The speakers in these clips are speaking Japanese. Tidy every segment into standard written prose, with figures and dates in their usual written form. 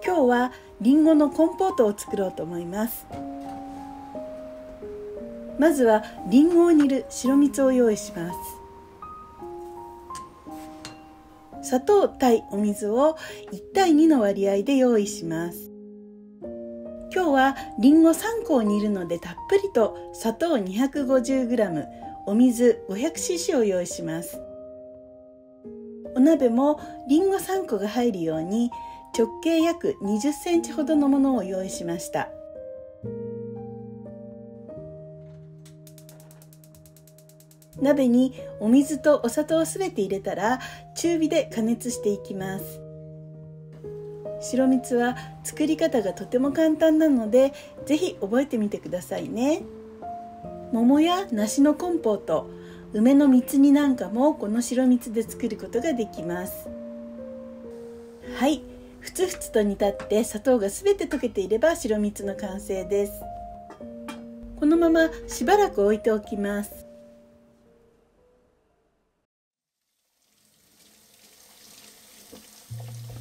今日はりんごのコンポートを作ろうと思います。まずはりんごを煮る白蜜を用意します。砂糖対お水を1対2の割合で用意します。今日はりんご3個を煮るのでたっぷりと砂糖 250g、お水 500cc を用意します。お鍋もりんご3個が入るように直径約20センチほどのものを用意しました。鍋にお水とお砂糖をすべて入れたら中火で加熱していきます。白蜜は作り方がとても簡単なのでぜひ覚えてみてくださいね。桃や梨のコンポート、梅の蜜煮なんかもこの白蜜で作ることができます。はい、ふつふつと煮立って砂糖がすべて溶けていれば白蜜の完成です。このまましばらく置いておきます。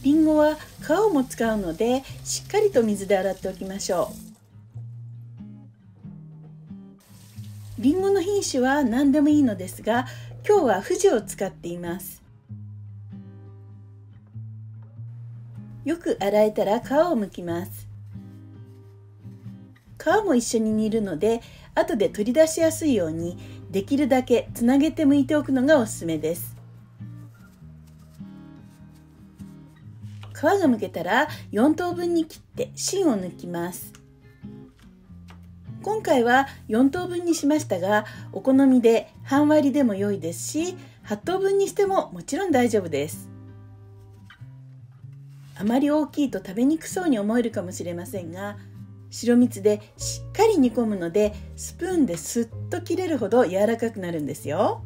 りんごは皮も使うのでしっかりと水で洗っておきましょう。りんごの品種は何でもいいのですが、今日は富士を使っています。よく洗えたら皮を剥きます。皮も一緒に煮るので後で取り出しやすいようにできるだけつなげて剥いておくのがおすすめです。皮が剥けたら4等分に切って芯を抜きます。今回は4等分にしましたが、お好みで半割りでも良いですし、8等分にしてももちろん大丈夫です。あまり大きいと食べにくそうに思えるかもしれませんが、白蜜でしっかり煮込むのでスプーンですっと切れるほど柔らかくなるんですよ。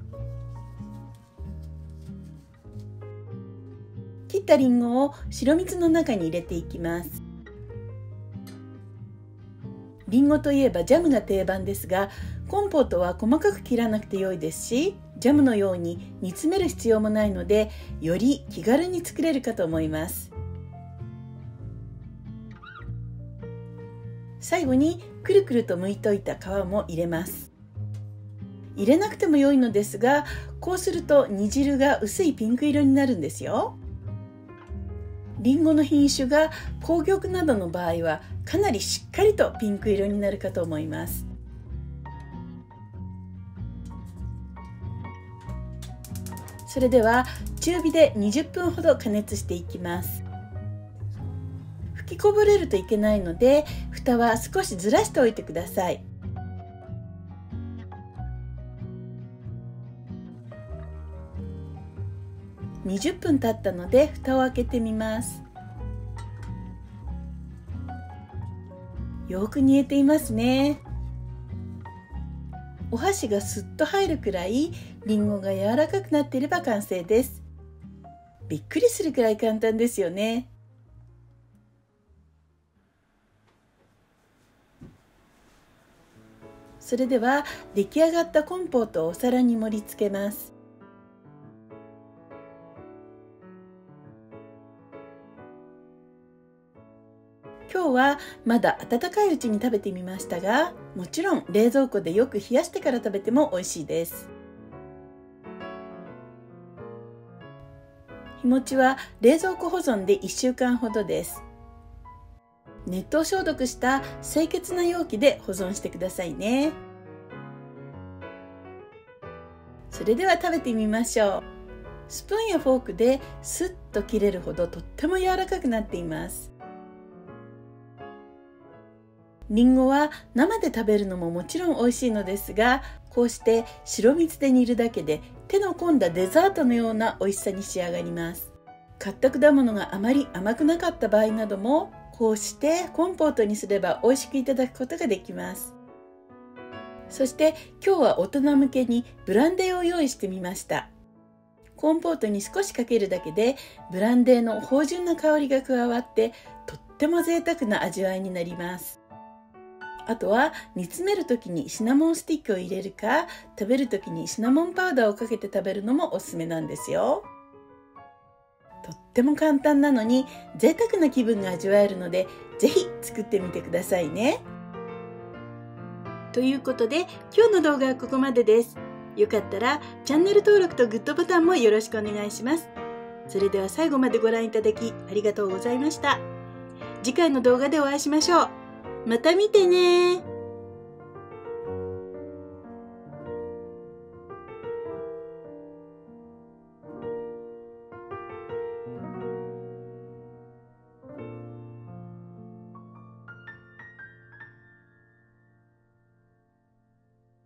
切ったりんごを白蜜の中に入れていきます。りんごといえばジャムが定番ですが、コンポートは細かく切らなくて良いですし、ジャムのように煮詰める必要もないので、より気軽に作れるかと思います。最後にくるくると剥いといた皮も入れます。入れなくても良いのですが、こうすると煮汁が薄いピンク色になるんですよ。りんごの品種が紅玉などの場合はかなりしっかりとピンク色になるかと思います。それでは中火で20分ほど加熱していきます。吹きこぼれるといけないので蓋は少しずらしておいてください。20分経ったので蓋を開けてみます。よく煮えていますね。お箸がすっと入るくらいりんごが柔らかくなっていれば完成です。びっくりするくらい簡単ですよね。それでは出来上がったコンポートをお皿に盛り付けます。今日はまだ温かいうちに食べてみましたが、もちろん冷蔵庫でよく冷やしてから食べても美味しいです。日持ちは冷蔵庫保存で1週間ほどです。熱湯消毒した清潔な容器で保存してくださいね。それでは食べてみましょう。スプーンやフォークでスッと切れるほどとっても柔らかくなっています。りんごは生で食べるのももちろん美味しいのですが、こうして白蜜で煮るだけで手の込んだデザートのような美味しさに仕上がります。買った果物があまり甘くなかった場合なども、こうしてコンポートにすれば美味しくいただくことができます。そして今日は大人向けにブランデーを用意してみました。コンポートに少しかけるだけでブランデーの芳醇な香りが加わってとっても贅沢な味わいになります。あとは煮詰める時にシナモンスティックを入れるか、食べる時にシナモンパウダーをかけて食べるのもおすすめなんですよ。とっっても簡単なのに贅沢な気分が味わえるので、ぜひ作ってみてくださいね。ということで、今日の動画はここまでです。よかったらチャンネル登録とグッドボタンもよろしくお願いします。それでは最後までご覧いただきありがとうございました。次回の動画でお会いしましょう。また見てね。